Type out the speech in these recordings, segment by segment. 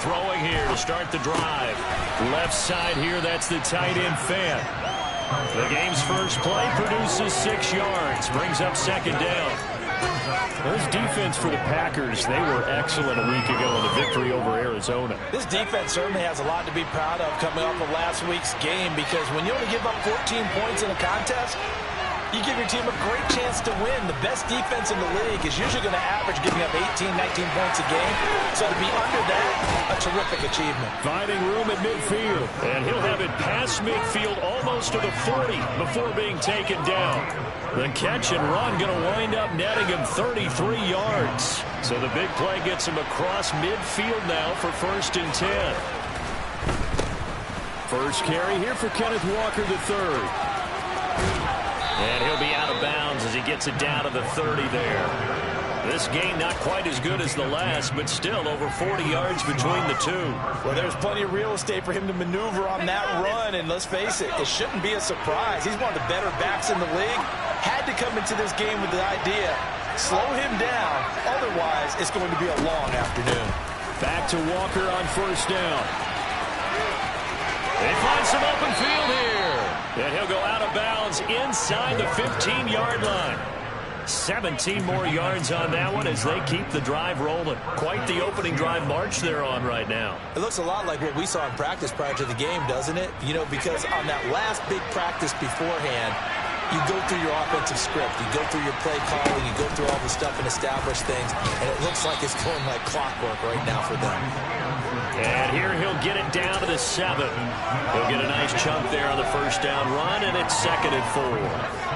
throwing here to start the drive. Left side here, that's the tight end Fant. The game's first play produces 6 yards, brings up second down. This defense for the Packers, they were excellent a week ago in the victory over Arizona. This defense certainly has a lot to be proud of coming off of last week's game, because when you only give up 14 points in a contest, you give your team a great chance to win. The best defense in the league is usually going to average giving up 18, 19 points a game. So to be under that, a terrific achievement. Finding room at midfield. And he'll have it past midfield almost to the 40 before being taken down. The catch and run going to wind up netting him 33 yards. So the big play gets him across midfield now for 1st and 10. First carry here for Kenneth Walker III. And he'll be out of bounds as he gets it down to the 30 there. This game not quite as good as the last, but still over 40 yards between the two. Well, there's plenty of real estate for him to maneuver on that run, and let's face it, it shouldn't be a surprise. He's one of the better backs in the league. Had to come into this game with the idea, slow him down, otherwise it's going to be a long afternoon. Back to Walker on 1st down. They find some open field here. And he'll go out of bounds inside the 15-yard line. 17 more yards on that one as they keep the drive rolling. Quite the opening drive march they're on right now. It looks a lot like what we saw in practice prior to the game, doesn't it? You know, because on that last big practice beforehand, you go through your offensive script, you go through your play calling, you go through all the stuff and establish things, and it looks like it's going like clockwork right now for them. And here he'll get it down to the 7. He'll get a nice chunk there on the 1st down run, and it's 2nd and 4.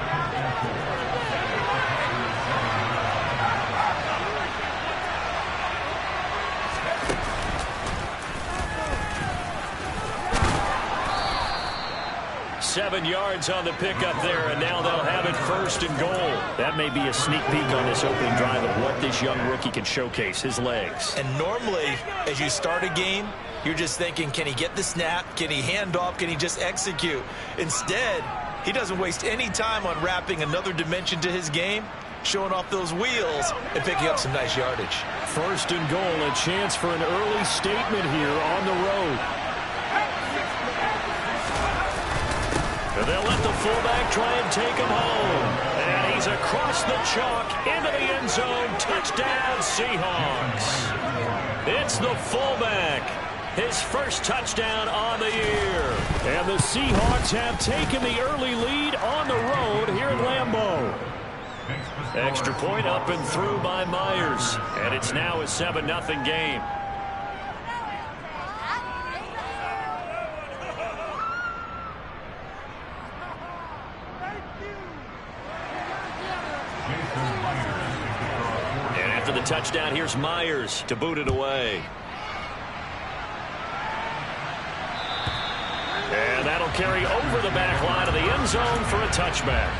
Seven yards on the pickup there, and now they'll have it 1st and goal. That may be a sneak peek on this opening drive of what this young rookie can showcase, his legs. And normally, as you start a game, you're just thinking, can he get the snap? Can he hand off? Can he just execute? Instead, he doesn't waste any time on wrapping another dimension to his game, showing off those wheels and picking up some nice yardage. 1st and goal, a chance for an early statement here on the road. And they'll let the fullback try and take him home. And he's across the chalk into the end zone. Touchdown, Seahawks. It's the fullback. His first touchdown on the year. And the Seahawks have taken the early lead on the road here at Lambeau. Extra point up and through by Myers. And it's now a 7-0 game. And after the touchdown, here's Myers to boot it away. And that'll carry over the back line of the end zone for a touchback.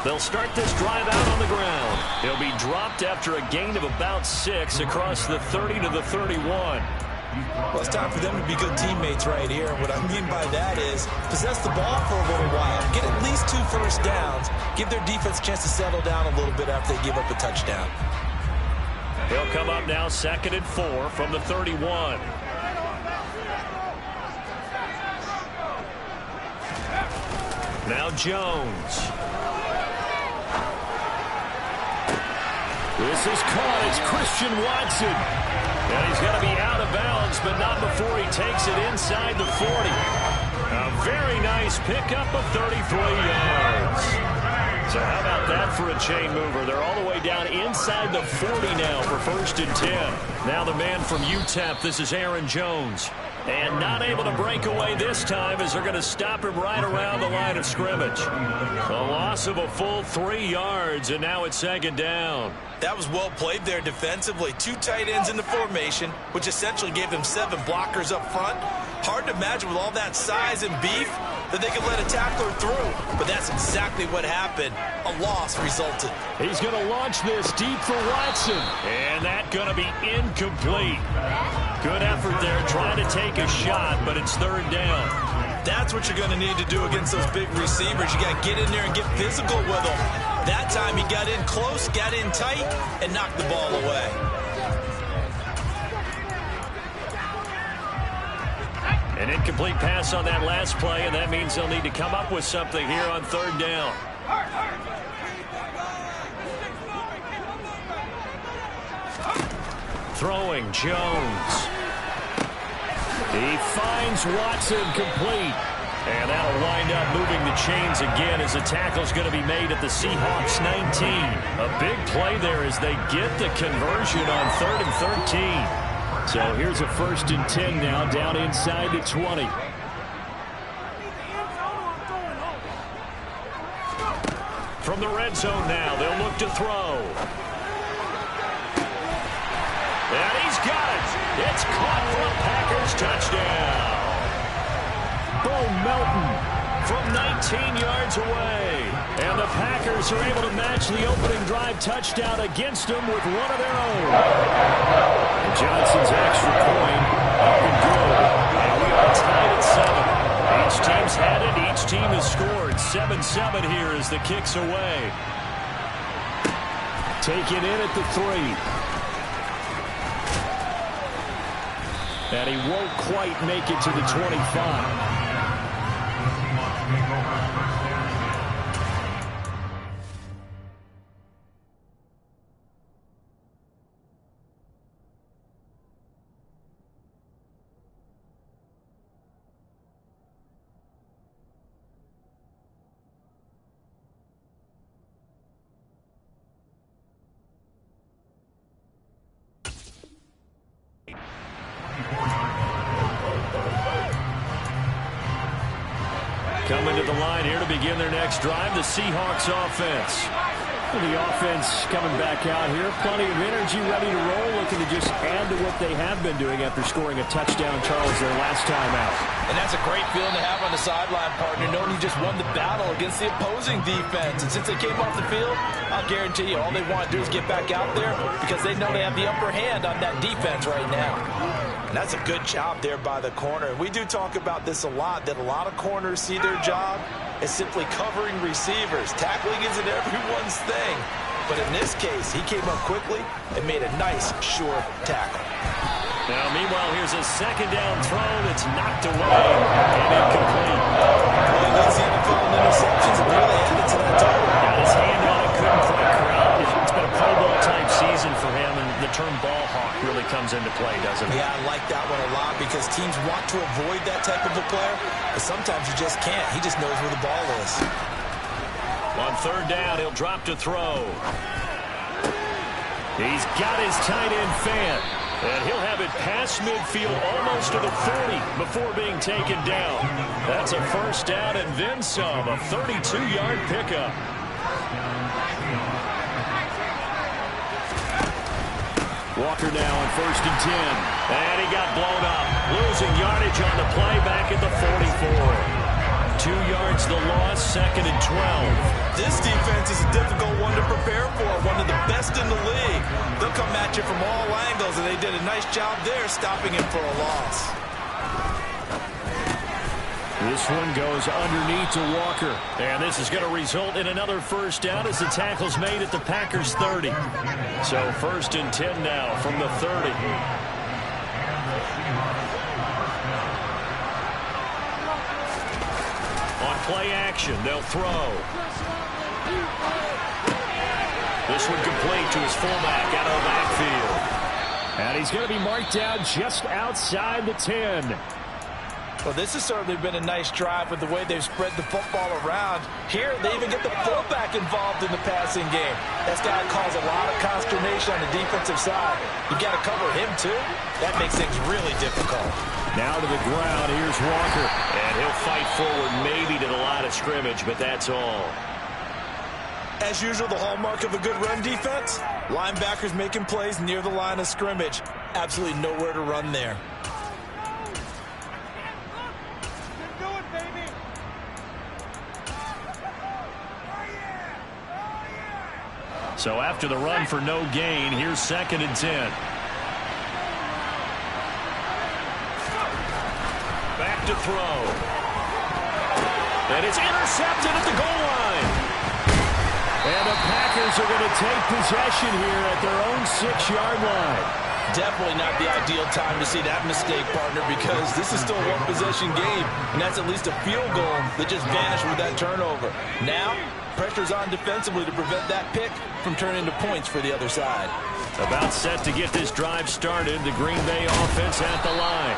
They'll start this drive out on the ground. He'll be dropped after a gain of about 6 across the 30 to the 31. Well, it's time for them to be good teammates right here. And what I mean by that is possess the ball for a little while. Get at least 2 first downs. Give their defense a chance to settle down a little bit after they give up a touchdown. He'll come up now 2nd and 4 from the 31. Now Jones. This is caught. It's Christian Watson. And he's going to be out of bounds, but not before he takes it inside the 40. A very nice pickup of 33 yards. So how about that for a chain mover? They're all the way down inside the 40 now for 1st and 10. Now the man from UTEP, this is Aaron Jones. And not able to break away this time as they're going to stop him right around the line of scrimmage. A loss of a full 3 yards, and now it's 2nd down. That was well played there defensively. 2 tight ends in the formation, which essentially gave them 7 blockers up front. Hard to imagine with all that size and beef, that they could let a tackler through, but that's exactly what happened. A loss resulted. He's going to launch this deep for Watson, and that's going to be incomplete. Good effort there trying to take a shot, but it's third down. That's what you're going to need to do against those big receivers. You got to get in there and get physical with them. That time he got in close, got in tight, and knocked the ball away. An incomplete pass on that last play, and that means they'll need to come up with something here on third down. Throwing Jones. He finds Watson complete. And that'll wind up moving the chains again as the tackle's going to be made at the Seahawks 19. A big play there as they get the conversion on 3rd and 13. So here's a 1st and 10 now, down inside the 20. From the red zone now, they'll look to throw. And he's got it. It's caught for a Packers touchdown. Bo Melton from 19 yards away. And the Packers are able to match the opening drive touchdown against them with one of their own. And Johnson's extra point up and good. And we are tied at 7. Each team's had it. Each team has scored. 7-7 here as the kick's away. Taken in at the 3. And he won't quite make it to the 25. Coming to the line here to begin their next drive, the Seahawks offense. The offense coming back out here. Plenty of energy, ready to roll, looking to just add to what they have been doing after scoring a touchdown, Charles, their last time out. And that's a great feeling to have on the sideline, partner, knowing you just won the battle against the opposing defense. And since they came off the field, I'll guarantee you all they want to do is get back out there because they know they have the upper hand on that defense right now. And that's a good job there by the corner. We do talk about this a lot, that a lot of corners see their job as simply covering receivers. Tackling isn't everyone's thing. But in this case, he came up quickly and made a nice, short tackle. Now, meanwhile, here's a second down throw that's knocked away and incomplete. Well, he leads the NFL in interceptions and really added to that total. Got his hand on it, couldn't quite corral it. It's been a Pro Bowl-type season for him, and the term ball hawk really comes into play, doesn't it? Yeah, I like that one a lot because teams want to avoid that type of a player, but sometimes you just can't. He just knows where the ball is. On third down, he'll drop to throw. He's got his tight end fan. And he'll have it past midfield almost to the 40 before being taken down. That's a first down and then some, a 32-yard pickup. Walker now on 1st and 10. And he got blown up. Losing yardage on the play back at the 44. 2 yards the loss, 2nd and 12. This defense is a difficult one to prepare for, one of the best in the league. They'll come at you from all angles, and they did a nice job there stopping him for a loss. This one goes underneath to Walker. And this is going to result in another first down as the tackle's made at the Packers 30. So 1st and 10 now from the 30. Play action, they'll throw. This one complete to his fullback out of the backfield. And he's going to be marked down just outside the 10. Well, this has certainly been a nice drive with the way they've spread the football around. Here, they even get the fullback involved in the passing game. That's got to cause a lot of consternation on the defensive side. You got to cover him, too. That makes things really difficult. Now to the ground, here's Walker. And he'll fight forward maybe to the line of scrimmage, but that's all. As usual, the hallmark of a good run defense, linebackers making plays near the line of scrimmage. Absolutely nowhere to run there. So after the run for no gain, here's 2nd and 10. Back to throw. And it's intercepted at the goal line. And the Packers are going to take possession here at their own 6-yard line. Definitely not the ideal time to see that mistake, partner, because this is still a one-possession game, and that's at least a field goal that just vanished with that turnover. Now, pressure's on defensively to prevent that pick from turning into points for the other side. About set to get this drive started, the Green Bay offense at the line.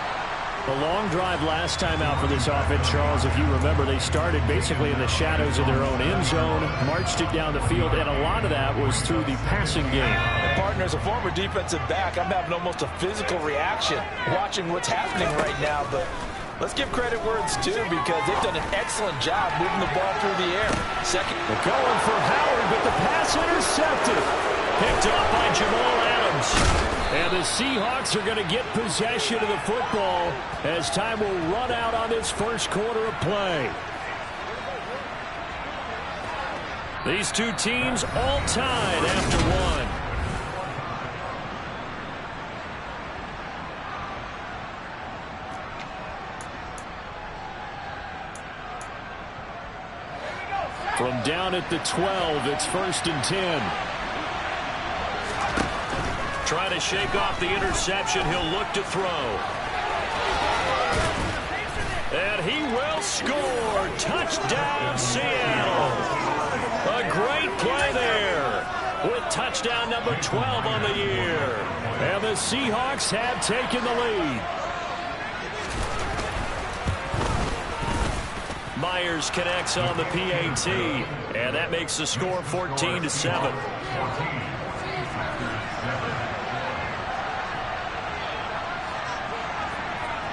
The long drive last time out for this offense, Charles, if you remember, they started basically in the shadows of their own end zone, marched it down the field, and a lot of that was through the passing game. And partner, as a former defensive back, I'm having almost a physical reaction watching what's happening right now, but let's give credit where it's due because they've done an excellent job moving the ball through the air. They're going for Howard, but the pass intercepted. Picked up by Jamal Adams. And the Seahawks are going to get possession of the football as time will run out on this first quarter of play. These two teams all tied after one. From down at the 12, it's 1st and 10. Trying to shake off the interception. He'll look to throw. And he will score. Touchdown, Seattle. A great play there with touchdown number 12 on the year. And the Seahawks have taken the lead. Myers connects on the PAT, and that makes the score 14-7.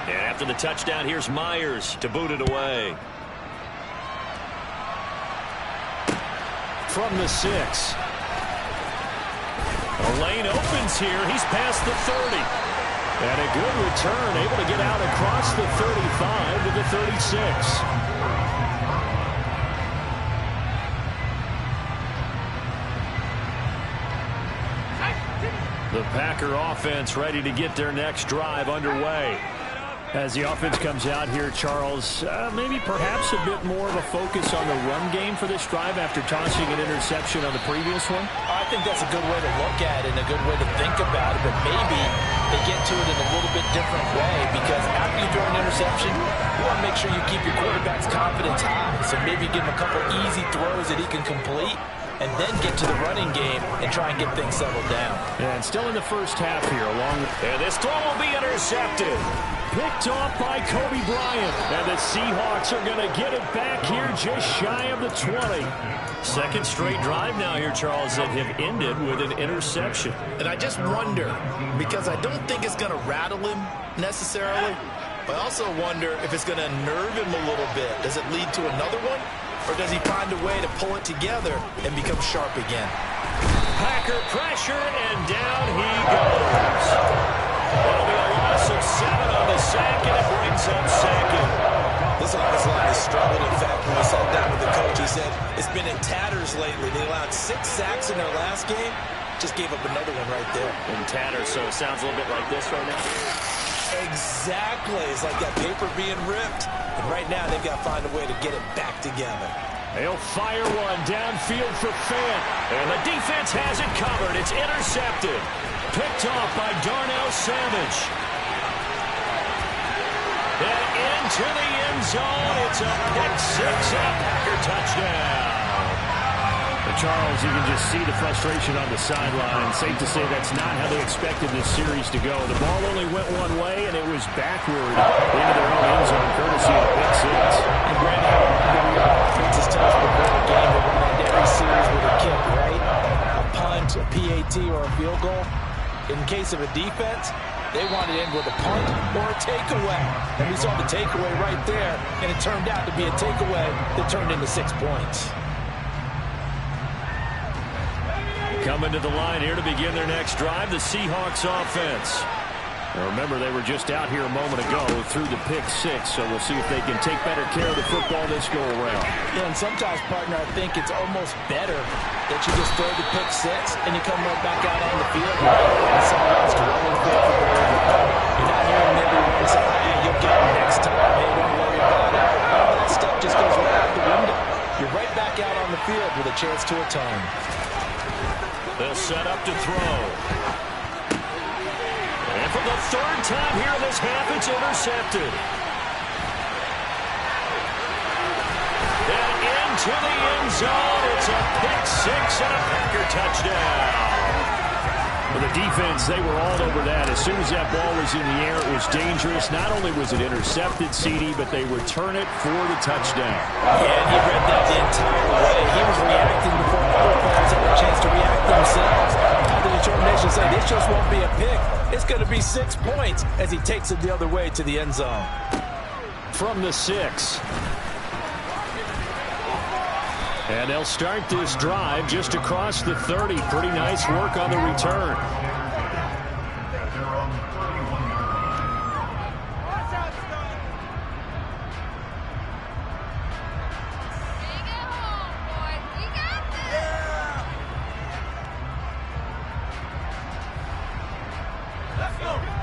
And after the touchdown, here's Myers to boot it away. From the 6. The lane opens here. He's past the 30. And a good return, able to get out across the 35 to the 36. The Packer offense ready to get their next drive underway. As the offense comes out here, Charles, maybe perhaps a bit more of a focus on the run game for this drive after tossing an interception on the previous one? I think that's a good way to look at it and a good way to think about it, but maybe they get to it in a little bit different way because after you throw an interception, you want to make sure you keep your quarterback's confidence high. So maybe give him a couple easy throws that he can complete and then get to the running game and try and get things settled down. And still in the first half here. And this throw will be intercepted. Picked off by Kobe Bryant. And the Seahawks are going to get it back here just shy of the 20. Second straight drive now here, Charles, that have ended with an interception. And I just wonder, because I don't think it's going to rattle him necessarily, but I also wonder if it's going to nerve him a little bit. Does it lead to another one? Or does he find a way to pull it together and become sharp again? Packer pressure, and down he goes. That'll be a loss of 7 on the sack, and it brings up second. This offensive line has struggled. In fact, when we sat down with the coach, he said it's been in tatters lately. They allowed 6 sacks in their last game. Just gave up another one right there. In tatters, so it sounds a little bit like this right now. Exactly. It's like that paper being ripped. And right now, they've got to find a way to get it back together. They'll fire one downfield for Fant. And the defense has it covered. It's intercepted. Picked off by Darnell Savage. And into the end zone. It's a pick 6 and a Packer touchdown. Charles, you can just see the frustration on the sideline. Safe to say that's not how they expected this series to go. The ball only went one way, and it was backward into their own end zone, courtesy of pick 6. And Brandon, offenses tell us before the game that we're going to every series with a kick, right? A punt, a PAT, or a field goal. In case of a defense, they want to end with a punt or a takeaway. And we saw the takeaway right there, and it turned out to be a takeaway that turned into 6 points. Coming to the line here to begin their next drive, the Seahawks offense. Now remember, they were just out here a moment ago through the pick six, so we'll see if they can take better care of the football this go-around. Yeah, and sometimes, partner, I think it's almost better that you just throw the pick six and you come right back out on the field. And someone else to run the field for you're not hearing everyone say, hey, you'll get it next time. Hey, don't worry about it. All that stuff just goes right out the window. You're right back out on the field with a chance to atone. They'll set up to throw. And for the third time here in this half, it's intercepted. And into the end zone. It's a pick six and a Packer touchdown. For the defense, they were all over that. As soon as that ball was in the air, it was dangerous. Not only was it intercepted, CD, but they return it for the touchdown. Yeah, and he read that the entire way. He was reacting before other players had a chance to react themselves. Had the determination to say, this just won't be a pick. It's going to be 6 points as he takes it the other way to the end zone. From the 6. And they'll start this drive just across the 30. Pretty nice work on the return.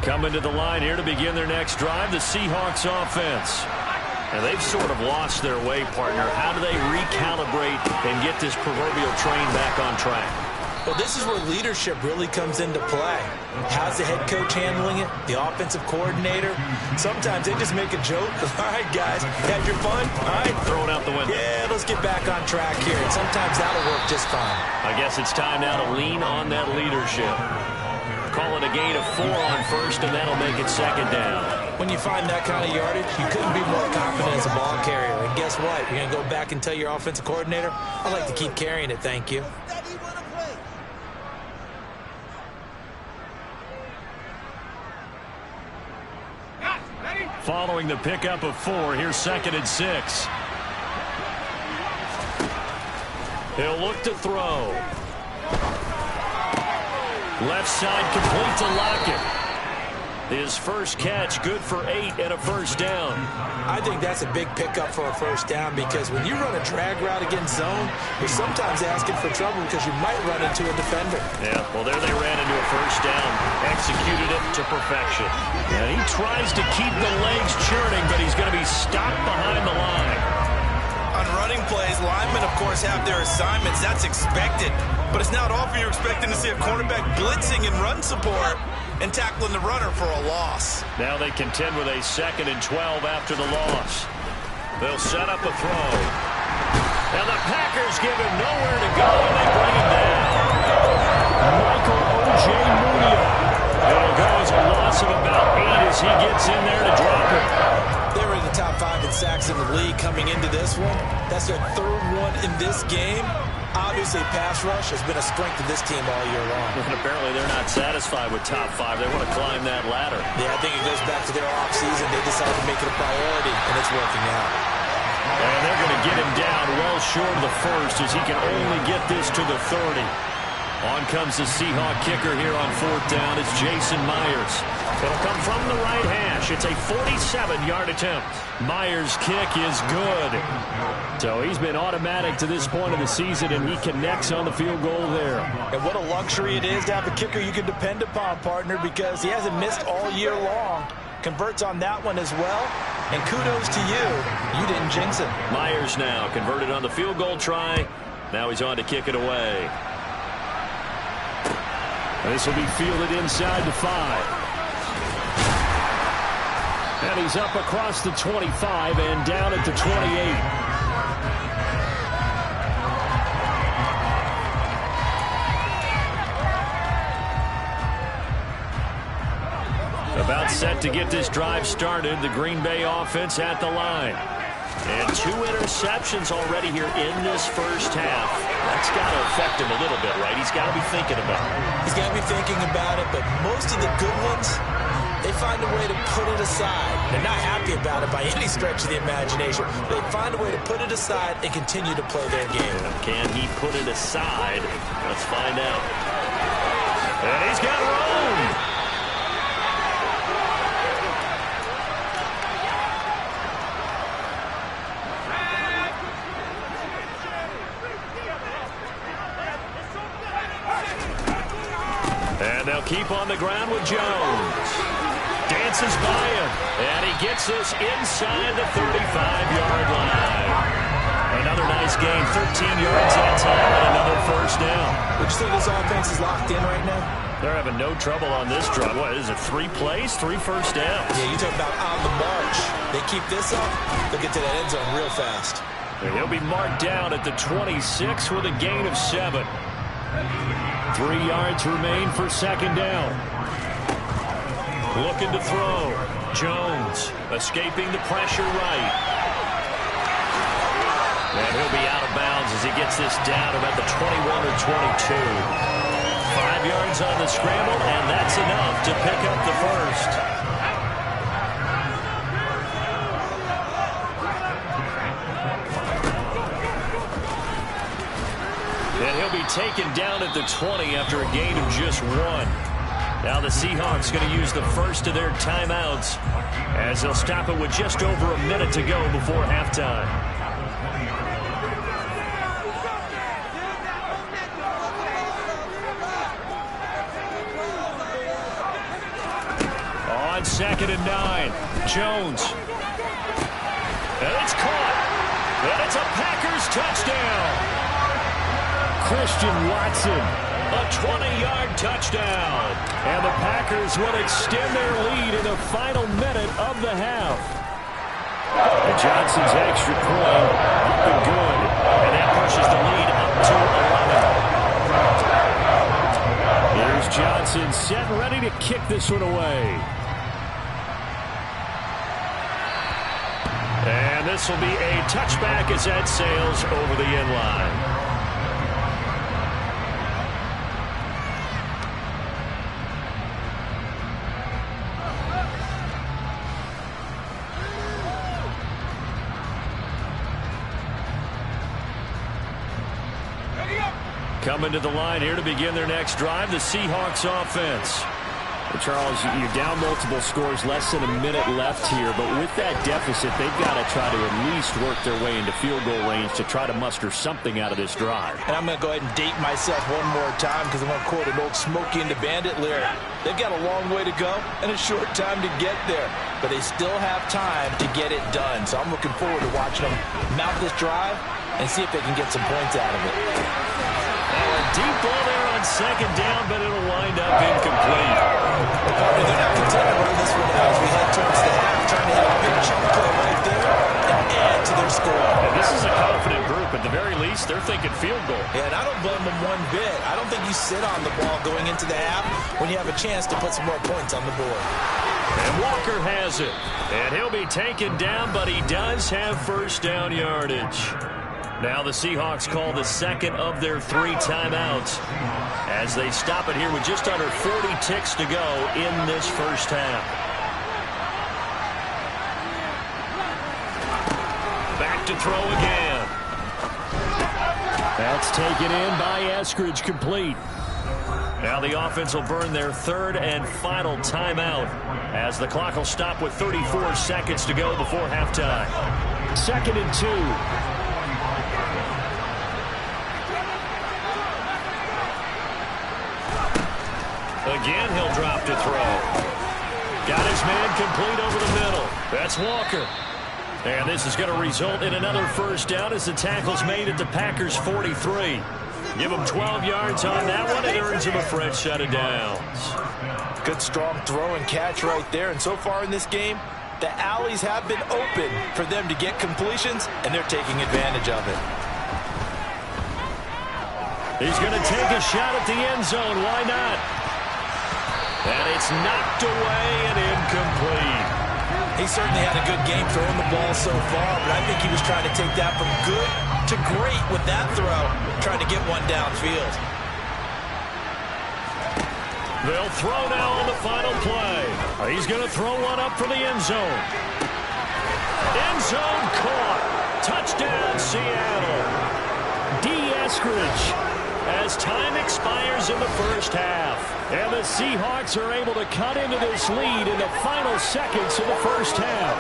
Coming to the line here to begin their next drive, the Seahawks offense. And they've sort of lost their way, partner. How do they recalibrate and get this proverbial train back on track? Well, this is where leadership really comes into play. How's the head coach handling it? The offensive coordinator? Sometimes they just make a joke. All right, guys, had your fun? All right. Throw it out the window. Yeah, let's get back on track here. And sometimes that'll work just fine. I guess it's time now to lean on that leadership. Call it a gain of 4 on first, and that'll make it second down. When you find that kind of yardage, you couldn't be more confident as a ball carrier. And guess what? You're going to go back and tell your offensive coordinator, I'd like to keep carrying it, thank you. Following the pickup of 4, here's 2nd and 6. He'll look to throw. Left side complete to Lockett. His first catch, good for 8 and a first down. I think that's a big pickup for a first down because when you run a drag route against zone, you're sometimes asking for trouble because you might run into a defender. Yeah, well, there they ran into a first down. Executed it to perfection. And he tries to keep the legs churning, but he's going to be stopped behind the line. On running plays, linemen, of course, have their assignments. That's expected. But it's not often you're expecting to see a cornerback blitzing and run support and tackling the runner for a loss. Now they contend with a 2nd and 12 after the loss. They'll set up a throw. And the Packers give him nowhere to go, and they bring him down. Michael O.J. Mudia. It'll go as a loss of about 8 as he gets in there to drop it. They were in the top 5 in sacks in the league coming into this one. That's their 3rd one in this game. Obviously, pass rush has been a strength of this team all year long. And apparently they're not satisfied with top 5. They want to climb that ladder. Yeah, I think it goes back to their offseason. They decided to make it a priority, and it's working out. And they're going to get him down well short of the first as he can only get this to the 30. On comes the Seahawk kicker here on 4th down. It's Jason Myers. It'll come from the right hash. It's a 47-yard attempt. Myers' kick is good. So he's been automatic to this point of the season, and he connects on the field goal there. And what a luxury it is to have a kicker you can depend upon, partner, because he hasn't missed all year long. Converts on that one as well. And kudos to you. You didn't jinx it. Myers now converted on the field goal try. Now he's on to kick it away. This will be fielded inside the 5. And he's up across the 25 and down at the 28. About set to get this drive started. The Green Bay offense at the line. And 2 interceptions already here in this first half. That's got to affect him a little bit, right? He's got to be thinking about it. He's got to be thinking about it, but most of the good ones, they find a way to put it aside. They're not happy about it by any stretch of the imagination. They find a way to put it aside and continue to play their game. Can he put it aside? Let's find out. And he's got room. And they'll keep on the ground with Jones. Dances by him. And he gets this inside the 35-yard line. Another nice game, 13 yards that time, and another first down. Would you say this offense is locked in right now? They're having no trouble on this drive. What is it, 3 plays, 3 first downs? Yeah, you talk about on the march. They keep this up, they'll get to that end zone real fast. And he'll be marked down at the 26 with a gain of 7. 3 yards remain for second down. Looking to throw. Jones escaping the pressure right. And he'll be out of bounds as he gets this down about the 21 or 22. 5 yards on the scramble, and that's enough to pick up the first. And he'll be taken down at the 20 after a gain of just 1. Now the Seahawks going to use the first of their timeouts as they'll stop it with just over a minute to go before halftime. On 2nd and 9, Jones. And it's caught. And it's a Packers touchdown. Christian Watson, a 20-yard touchdown. And the Packers will extend their lead in the final minute of the half. And Johnson's extra point up and good. And that pushes the lead up to 11. Here's Johnson set and ready to kick this one away. And this will be a touchback as that sails over the end line. Coming to the line here to begin their next drive, the Seahawks offense. Well, Charles, you're down multiple scores, less than a minute left here, but with that deficit, they've got to try to at least work their way into field goal range to try to muster something out of this drive. And I'm going to go ahead and date myself one more time because I'm going to quote an old Smokey and the Bandit lyric. They've got a long way to go and a short time to get there, but they still have time to get it done. So I'm looking forward to watching them mount this drive and see if they can get some points out of it. Deep ball there on second down, but it'll wind up incomplete. They're not content to run this one out as we head towards the half, trying to hit a big chunk play right there and add to their score. And this is a confident group. At the very least, they're thinking field goal. Yeah, and I don't blame them one bit. I don't think you sit on the ball going into the half when you have a chance to put some more points on the board. And Walker has it. And he'll be taken down, but he does have first down yardage. Now the Seahawks call the second of their 3 timeouts as they stop it here with just under 40 ticks to go in this first half. Back to throw again. That's taken in by Eskridge, complete. Now the offense will burn their 3rd and final timeout as the clock will stop with 34 seconds to go before halftime. 2nd and 2. Again, he'll drop to throw. Got his man complete over the middle. That's Walker. And this is going to result in another first down as the tackle's made at the Packers' 43. Give him 12 yards on that one. It earns him a fresh set of downs. Good strong throw and catch right there. And so far in this game, the alleys have been open for them to get completions, and they're taking advantage of it. He's going to take a shot at the end zone. Why not? And it's knocked away and incomplete. He certainly had a good game throwing the ball so far, but I think he was trying to take that from good to great with that throw, trying to get one downfield. They'll throw now on the final play. He's going to throw one up for the end zone. End zone caught. Touchdown, Seattle. D. Eskridge. As time expires in the first half. And the Seahawks are able to cut into this lead in the final seconds of the first half.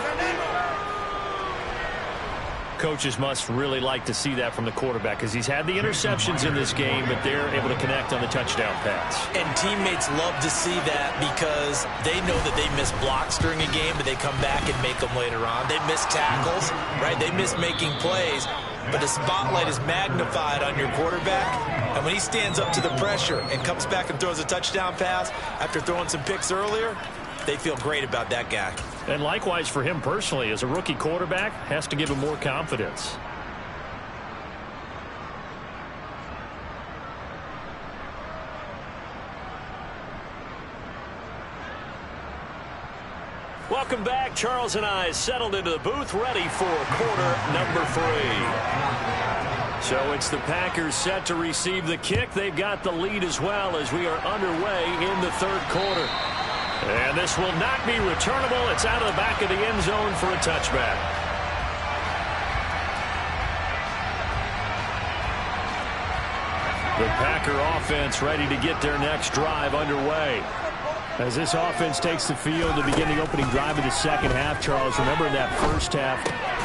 coaches must really like to see that from the quarterback because he's had the interceptions in this game, but they're able to connect on the touchdown pass. And teammates love to see that because they know that they miss blocks during a game, but they come back and make them later on. They miss tackles, right? They miss making plays, but the spotlight is magnified on your quarterback. And when he stands up to the pressure and comes back and throws a touchdown pass after throwing some picks earlier, they feel great about that guy. And likewise for him personally, as a rookie quarterback, has to give him more confidence. Welcome back. Charles and I settled into the booth, ready for quarter number 3. So it's the Packers set to receive the kick. They've got the lead as well as we are underway in the third quarter. And this will not be returnable. It's out of the back of the end zone for a touchback. The Packer offense ready to get their next drive underway. As this offense takes the field to begin the opening drive of the second half, Charles, remember in that first half,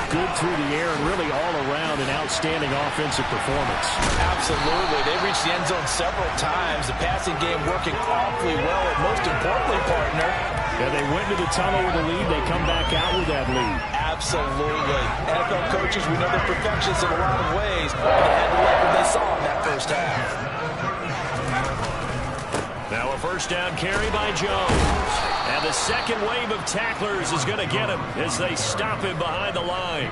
good through the air and really all around an outstanding offensive performance. Absolutely. They reached the end zone several times. The passing game working awfully well, and most importantly, partner, yeah, they went to the tunnel with a lead. They come back out with that lead. Absolutely. NFL coaches, we know they're perfectionists in a lot of ways, but they had to like what they saw in that first half. Now a first down carry by Jones. And the second wave of tacklers is going to get him as they stop him behind the line.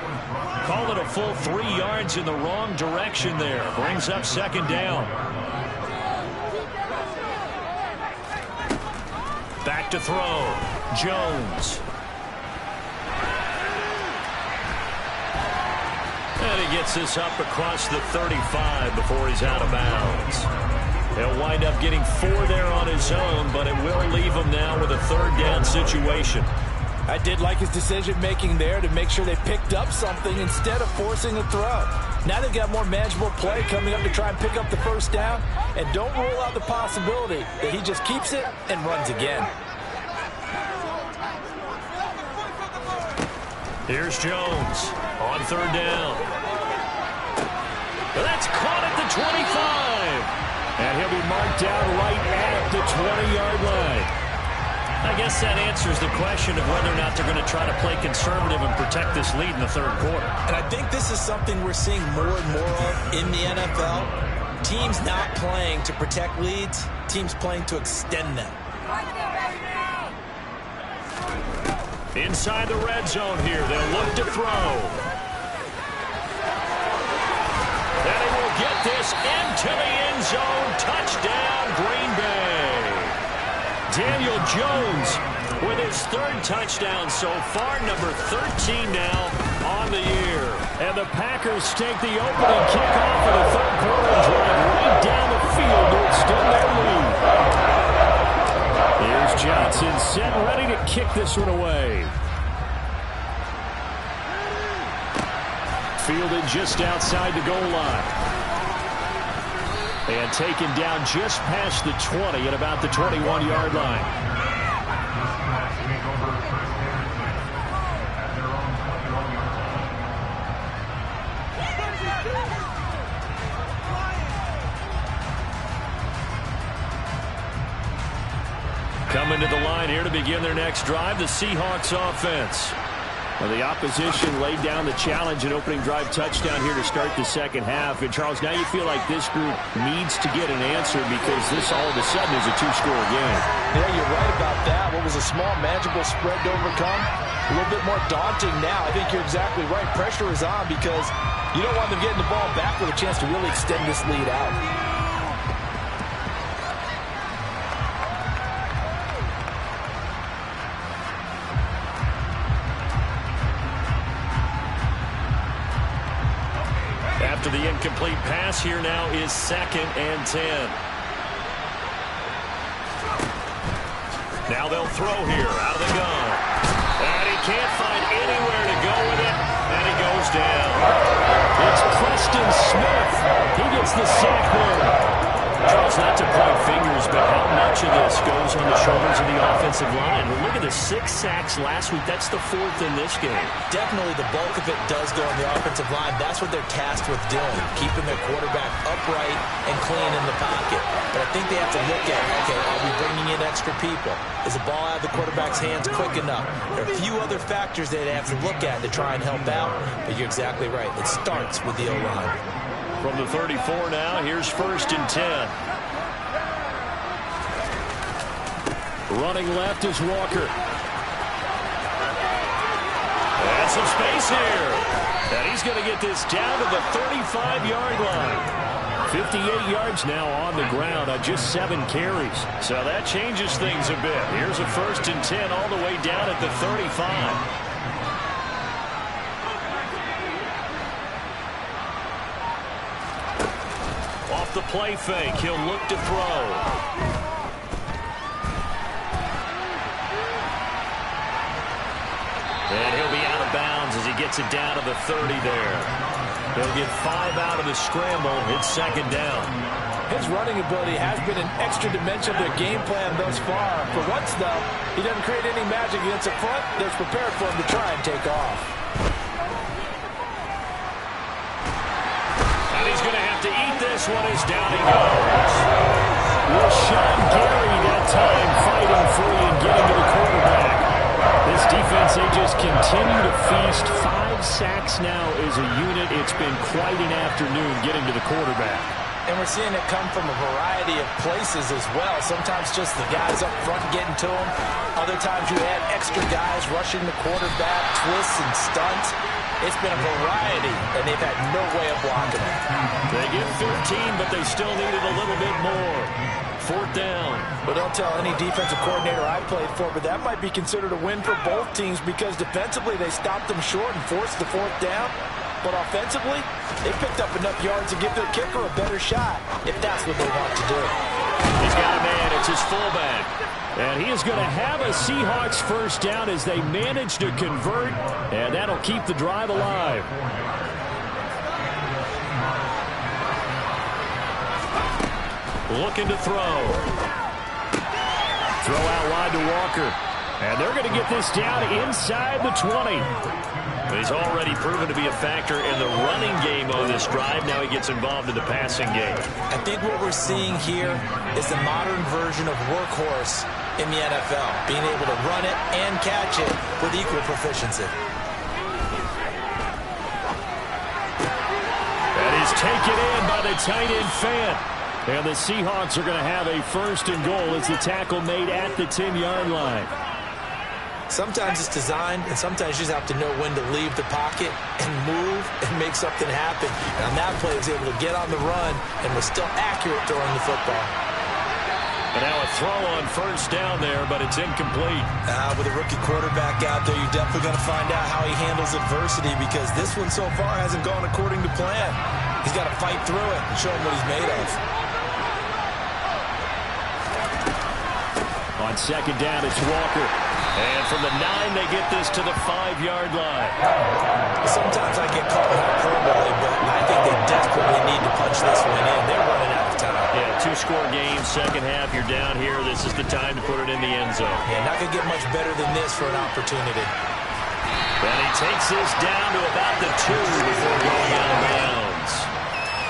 Call it a full 3 yards in the wrong direction there. Brings up second down. Back to throw. Jones. And he gets this up across the 35 before he's out of bounds. He'll wind up getting 4 there on his own, but it will leave him now with a third down situation. I did like his decision-making there to make sure they picked up something instead of forcing a throw. Now they've got more manageable play coming up to try and pick up the first down, and don't rule out the possibility that he just keeps it and runs again. Here's Jones on third down. That's caught at the 25. And he'll be marked down right at the 20-yard line. I guess that answers the question of whether or not they're going to try to play conservative and protect this lead in the third quarter. And I think this is something we're seeing more and more of in the NFL. Teams not playing to protect leads, teams playing to extend them. Inside the red zone here, they'll look to throw. And he will get this into the end zone. Touchdown, Green Bay. Daniel Jones with his third touchdown so far, number 13 now on the year. And the Packers take the opening kickoff of the third quarter and drive right down the field to extend their lead. Here's Johnson set ready to kick this one away. Fielded just outside the goal line. And taken down just past the 20 at about the 21-yard line. Coming to the line here to begin their next drive, the Seahawks offense. Well, the opposition laid down the challenge and opening drive touchdown here to start the second half. And, Charles, now you feel like this group needs to get an answer because this all of a sudden is a 2-score game. Yeah, you're right about that. What was a small, manageable spread to overcome, a little bit more daunting now. I think you're exactly right. Pressure is on because you don't want them getting the ball back with a chance to really extend this lead out. After the incomplete pass, here now is 2nd and 10. Now they'll throw here out of the gun. And he can't find anywhere to go with it, and he goes down. It's Preston Smith. He gets the sack there. Charles, not to point fingers, but how much of this goes on the shoulders of the offensive line? Well, look at the 6 sacks last week. That's the 4th in this game. Definitely the bulk of it does go on the offensive line. That's what they're tasked with doing, keeping their quarterback upright and clean in the pocket. But I think they have to look at, okay, are we bringing in extra people? Is the ball out of the quarterback's hands quick enough? There are a few other factors that they have to look at to try and help out, but you're exactly right. It starts with the O-line. From the 34 now, here's 1st and 10. Running left is Walker. And some space here. And he's going to get this down to the 35-yard line. 58 yards now on the ground on just 7 carries. So that changes things a bit. Here's a 1st and 10 all the way down at the 35. Off the play fake, he'll look to throw. And he'll be out of bounds as he gets it down to the 30 there. He'll get 5 out of the scramble. It's 2nd down. His running ability has been an extra dimension of their game plan thus far. For once, though, he doesn't create any magic against the front that's prepared for him to try and take off. And he's going to have to eat this one as down he goes. Rashawn Gary that time fighting free and getting to the quarterback. This defense, they just continue to feast. 5 sacks now as a unit. It's been quite an afternoon getting to the quarterback. And we're seeing it come from a variety of places as well. Sometimes just the guys up front getting to him. Other times you add extra guys rushing the quarterback, twists and stunts. It's been a variety, and they've had no way of blocking it. They get 13, but they still needed a little bit more. 4th down. But don't tell any defensive coordinator I played for, but that might be considered a win for both teams because defensively they stopped them short and forced the 4th down. But offensively, they picked up enough yards to give their kicker a better shot, if that's what they want to do. He's got a man. It's his fullback. And he is going to have a Seahawks 1st down as they manage to convert, and that'll keep the drive alive. Looking to throw. Throw out wide to Walker. And they're going to get this down inside the 20. He's already proven to be a factor in the running game on this drive. Now he gets involved in the passing game. I think what we're seeing here is the modern version of workhorse in the NFL, being able to run it and catch it with equal proficiency. That is taken in by the tight end Fant. And the Seahawks are going to have a 1st and goal as the tackle made at the 10-yard line. Sometimes it's designed, and sometimes you just have to know when to leave the pocket and move and make something happen. And on that play, he was able to get on the run and was still accurate throwing the football. And now a throw on 1st down there, but it's incomplete. With a rookie quarterback out there, you're definitely going to find out how he handles adversity because this one so far hasn't gone according to plan. He's got to fight through it and show him what he's made of. On 2nd down, it's Walker. And from the 9, they get this to the 5-yard line. Sometimes I get caught in hyperbole, but I think they desperately need to punch this one in. They're running out of time. Yeah, 2-score game, 2nd half, you're down here. This is the time to put it in the end zone. Yeah, not going to get much better than this for an opportunity. And he takes this down to about the 2 before going out of bounds.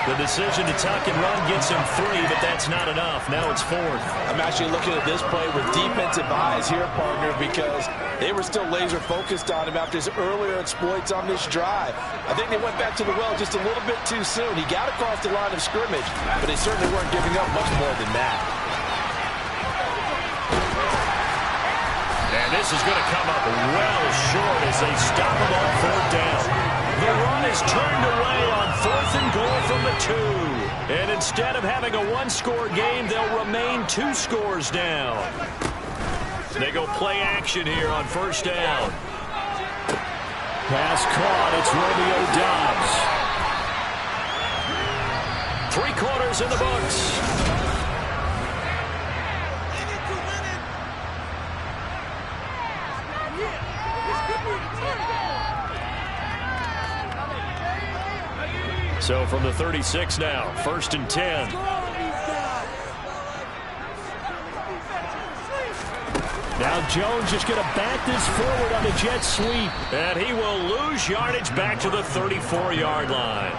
The decision to tuck and run gets him 3, but that's not enough. Now it's 4th. I'm actually looking at this play with defensive eyes here, partner, because they were still laser focused on him after his earlier exploits on this drive. I think they went back to the well just a little bit too soon. He got across the line of scrimmage, but they certainly weren't giving up much more than that. And this is going to come up well short as they stop him on 4th down. The run is turned away on 4th and goal from the 2. And instead of having a 1-score game, they'll remain 2 scores down. They go play action here on 1st down. Pass caught. It's Romeo Doubs. 3 quarters in the books. So from the 36 now, 1st and 10. Now Jones just going to bat this forward on the jet sweep. And he will lose yardage back to the 34-yard line.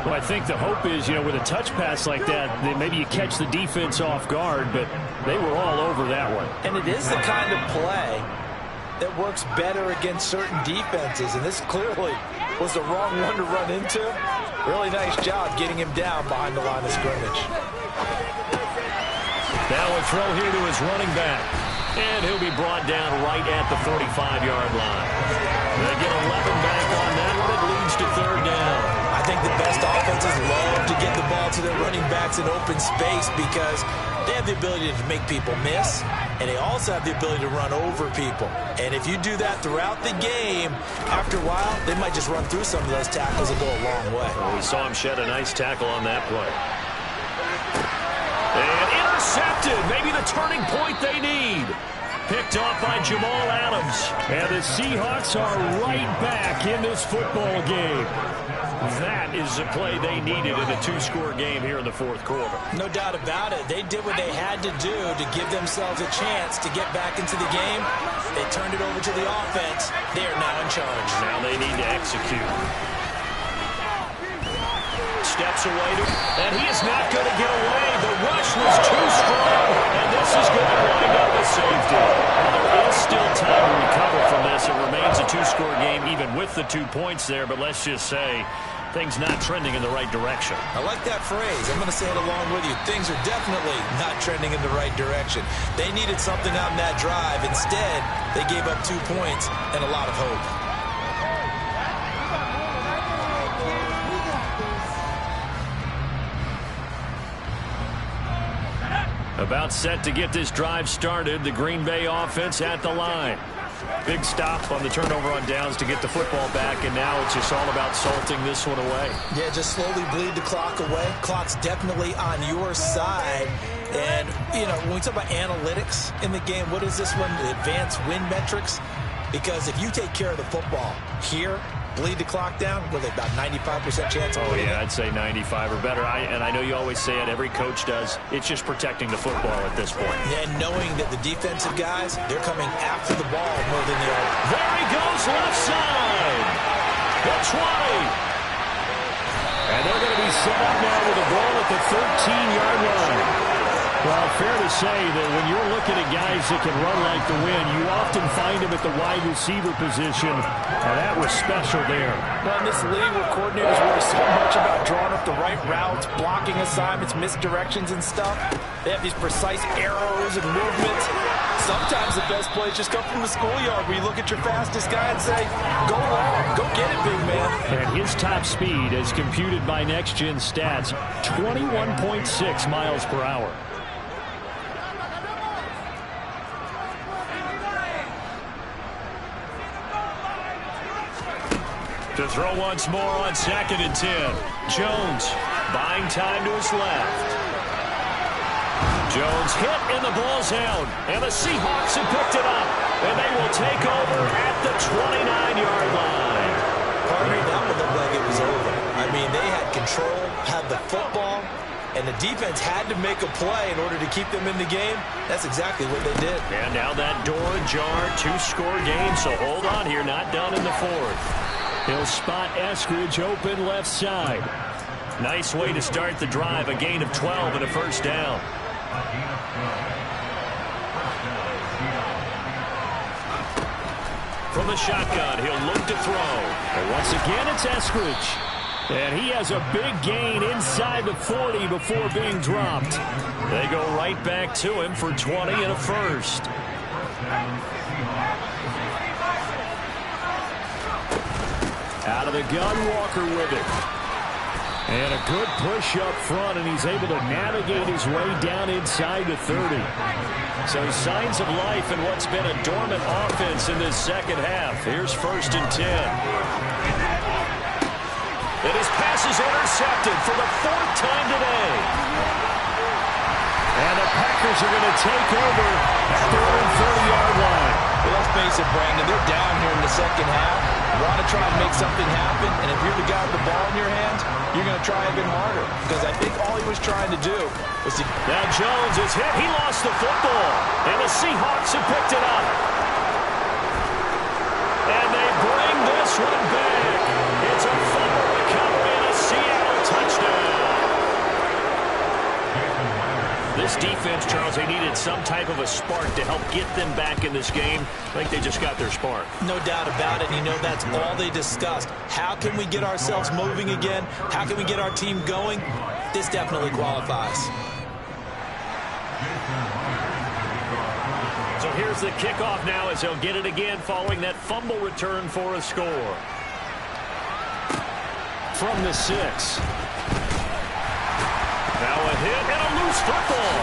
Well, I think the hope is, with a touch pass like that, that maybe you catch the defense off guard, but they were all over that one. And it is the kind of play that works better against certain defenses, and this clearly was the wrong one to run into. Really nice job getting him down behind the line of scrimmage. Now a throw here to his running back. And he'll be brought down right at the 35-yard line. They get 11 back on that one. It leads to third down. I think the best offenses love to get the ball to their running backs in open space because they have the ability to make people miss, and they also have the ability to run over people. And if you do that throughout the game, after a while, they might just run through some of those tackles and go a long way. Well, we saw him shed a nice tackle on that play. And intercepted. Maybe the turning point they need. Picked off by Jamal Adams. And the Seahawks are right back in this football game. That is the play they needed in a two-score game here in the fourth quarter. No doubt about it. They did what they had to do to give themselves a chance to get back into the game. They turned it over to the offense. They are now in charge. Now they need to execute. Steps away, and he is not going to get away. The rush was too strong, and this is going to wind up a safety. Now, there is still time to recover from this. It remains a two-score game, even with the 2 points there, but let's just say things not trending in the right direction. I like that phrase. I'm going to say it along with you. Things are definitely not trending in the right direction. They needed something out in that drive. Instead, they gave up 2 points and a lot of hope. About set to get this drive started. The Green Bay offense at the line. Big stop on the turnover on downs to get the football back, and now it's just all about salting this one away. Yeah, just slowly bleed the clock away. Clock's definitely on your side. And, when we talk about analytics in the game, what is this one? The advanced win metrics? Because if you take care of the football here, bleed the clock down, with about 95% chance of winning. Oh, yeah, I'd say 95 or better. And I know you always say it, every coach does. It's just protecting the football at this point. Yeah, and knowing that the defensive guys, they're coming after the ball more than they are. There he goes, left side. The 20. And they're going to be set up now with the ball at the 13-yard line. Well, fair to say that when you're looking at guys that can run like the wind, you often find them at the wide receiver position, and that was special there. Well, in this league where coordinators worry so much about drawing up the right routes, blocking assignments, misdirections and stuff, they have these precise arrows and movements. Sometimes the best plays just come from the schoolyard where you look at your fastest guy and say, go long, go get it, big man. And his top speed, as computed by Next Gen Stats, 21.6 miles per hour. To throw once more on 2nd and 10. Jones buying time to his left. Jones hit and the ball's out. And the Seahawks have picked it up. And they will take over at the 29-yard line. Partner, that one looked like it was over. I mean, they had control, had the football, and the defense had to make a play in order to keep them in the game. That's exactly what they did. And now that door ajar, two-score game. So hold on here, not done in the fourth. He'll spot Eskridge open left side. Nice way to start the drive. A gain of 12 and a first down. From the shotgun, he'll look to throw. And once again, it's Eskridge. And he has a big gain inside the 40 before being dropped. They go right back to him for 20 and a first. Out of the gun, Walker with it. And a good push up front, and he's able to navigate his way down inside the 30. So signs of life in what's been a dormant offense in this second half. Here's 1st and 10. And his pass is intercepted for the 4th time today. And the Packers are going to take over at their own 30-yard line. Well, let's face it, Brandon. They're down here in the second half. You want to try and make something happen, and if you're the guy with the ball in your hands, you're going to try even harder. Because I think all he was trying to do was to... Now Jones is hit. He lost the football. And the Seahawks have picked it up. And they bring this one back. It's a fumble recovery and a Seattle touchdown. This defense, Charles, they needed some type of a spark to help get them back in this game. I think they just got their spark. No doubt about it. You know, that's all they discussed. How can we get ourselves moving again? How can we get our team going? This definitely qualifies. So here's the kickoff now as they'll get it again following that fumble return for a score. From the 6. Now a hit and a loose football.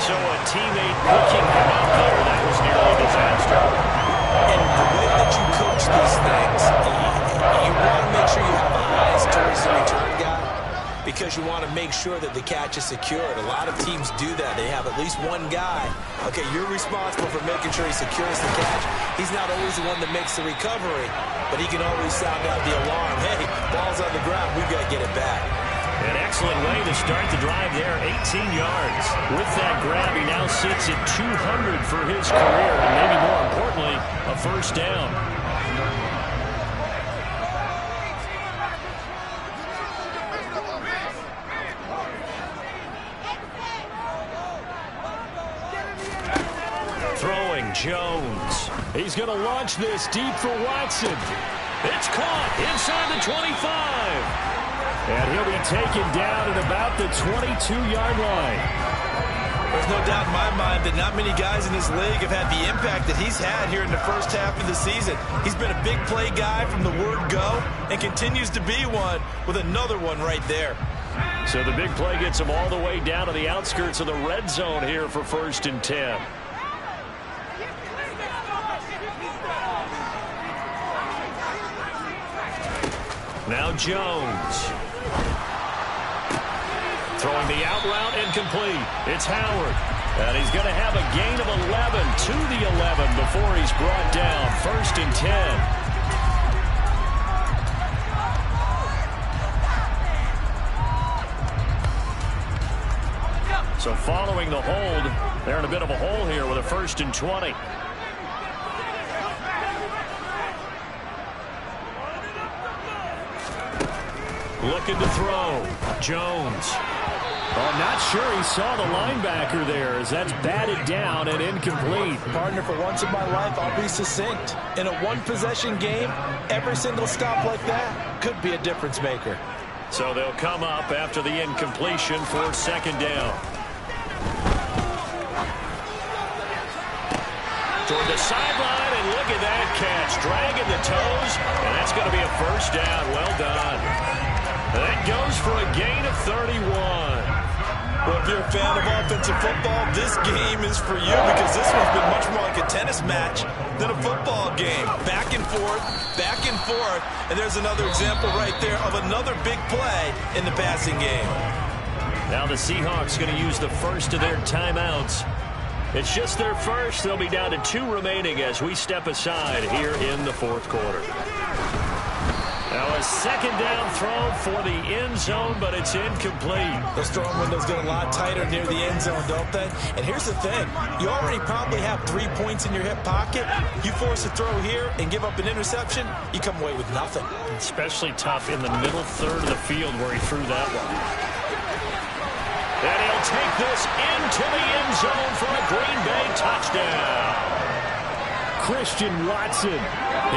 So a teammate picking him up there. That was nearly a disaster. And the way that you coach these things, you want to make sure you have eyes towards the return guy because you want to make sure that the catch is secured. A lot of teams do that. They have at least one guy. Okay, you're responsible for making sure he secures the catch. He's not always the one that makes the recovery, but he can always sound out the alarm. Hey, ball's on the ground. We've got to get it back. An excellent way to start the drive there, 18 yards. With that grab, he now sits at 200 for his career, and maybe more importantly, a first down. Throwing Jones. He's going to launch this deep for Watson. It's caught inside the 25. And he'll be taken down at about the 22-yard line. There's no doubt in my mind that not many guys in this league have had the impact that he's had here in the first half of the season. He's been a big play guy from the word go and continues to be one with another one right there. So the big play gets him all the way down to the outskirts of the red zone here for 1st and 10. Now Jones. Throwing the out route incomplete. It's Howard. And he's going to have a gain of 11 to the 11 before he's brought down. 1st and 10. So following the hold, they're in a bit of a hole here with a 1st and 20. Looking to throw. Jones. Oh, not sure he saw the linebacker there as that's batted down and incomplete. Partner, for once in my life, I'll be succinct. In a one-possession game, every single stop like that could be a difference maker. So they'll come up after the incompletion for 2nd down. Toward the sideline, and look at that catch. Dragging the toes, and that's going to be a 1st down. Well done. That goes for a gain of 31. Well, if you're a fan of offensive football, this game is for you because this one's been much more like a tennis match than a football game. Back and forth, and there's another example right there of another big play in the passing game. Now the Seahawks going to use the first of their timeouts. It's just their first. They'll be down to 2 remaining as we step aside here in the 4th quarter. Now a 2nd down throw for the end zone, but it's incomplete. Those throwing windows get a lot tighter near the end zone, don't they? And here's the thing. You already probably have 3 points in your hip pocket. You force a throw here and give up an interception, you come away with nothing. Especially tough in the middle third of the field where he threw that one. And he'll take this into the end zone for a Green Bay touchdown. Christian Watson,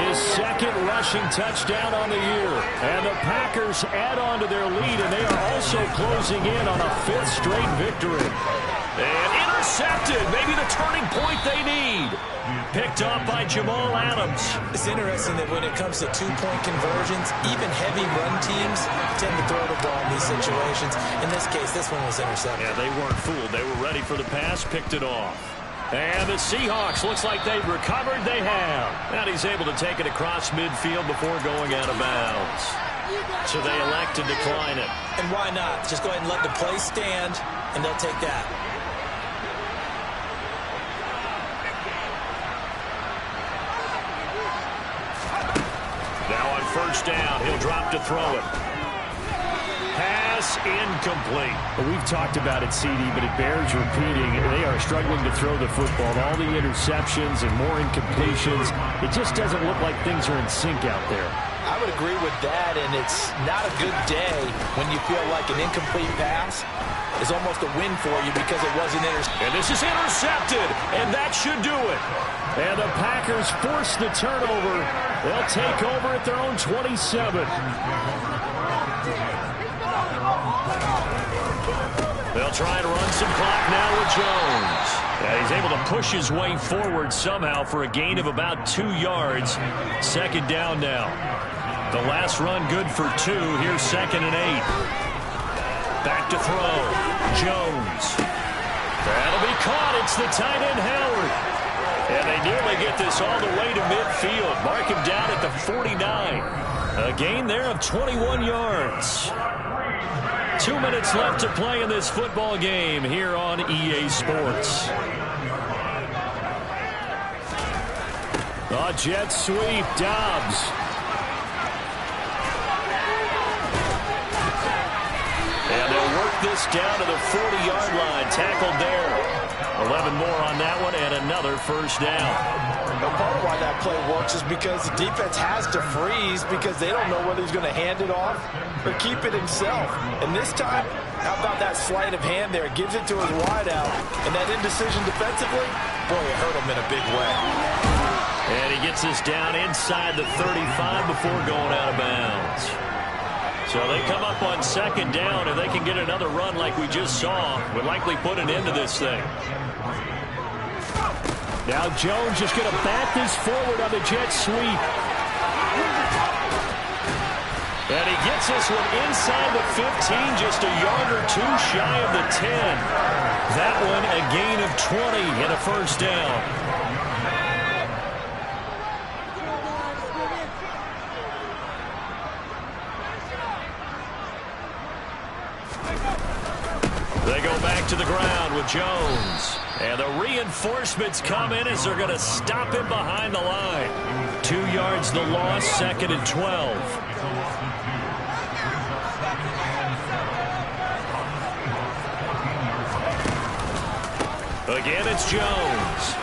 his 2nd rushing touchdown on the year. And the Packers add on to their lead, and they are also closing in on a 5th straight victory. And intercepted, maybe the turning point they need. Picked off by Jamal Adams. It's interesting that when it comes to 2-point conversions, even heavy run teams tend to throw the ball in these situations. In this case, this one was intercepted. Yeah, they weren't fooled. They were ready for the pass, picked it off. And the Seahawks, looks like they've recovered. They have. And he's able to take it across midfield before going out of bounds. So they elect to decline it. And why not? Just go ahead and let the play stand, and they'll take that. first down. He'll drop to throw it. Pass incomplete. Well, we've talked about it, CD, but it bears repeating. They are struggling to throw the football. All the interceptions and more incompletions. It just doesn't look like things are in sync out there. I would agree with that, and it's not a good day when you feel like an incomplete pass is almost a win for you because it wasn't intercepted. And this is intercepted, and that should do it. And the Packers force the turnover. They'll take over at their own 27. They'll try and run some clock now with Jones. Yeah, he's able to push his way forward somehow for a gain of about 2 yards. Second down now. The last run good for 2. Here's 2nd and 8. Back to throw. Jones. That'll be caught. It's the tight end, Howard. And they nearly get this all the way to midfield. Mark him down at the 49. A gain there of 21 yards. 2 minutes left to play in this football game here on EA Sports. A jet sweep. Dobbs. And they'll work this down to the 40-yard line. Tackled there. 11 more on that one and another first down. But part of why that play works is because the defense has to freeze because they don't know whether he's going to hand it off or keep it himself. And this time, how about that sleight of hand there? Gives it to his wideout. And that indecision defensively, boy, it hurt him in a big way. And he gets us down inside the 35 before going out of bounds. So they come up on second down, and they can get another run like we just saw. Would likely put an end to this thing. Now Jones just going to bat this forward on the jet sweep. And he gets this one inside the 15, just a yard or 2 shy of the 10. That one a gain of 20 and a first down. They go back to the ground with Jones. And the reinforcements come in as they're going to stop him behind the line. 2 yards the loss, 2nd and 12. Again, it's Jones.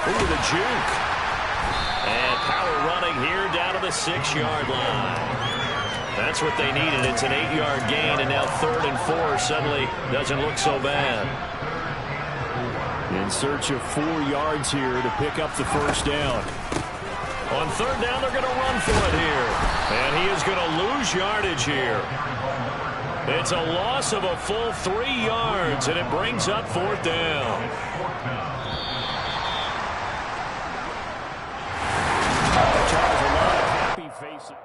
Ooh, the juke. And power running here down to the 6-yard line. That's what they needed. It's an 8-yard gain, and now 3rd and 4 suddenly doesn't look so bad. In search of 4 yards here to pick up the first down. On 3rd down, they're going to run for it here. And he is going to lose yardage here. It's a loss of a full 3 yards, and it brings up 4th down. Charles, a lot of happy faces.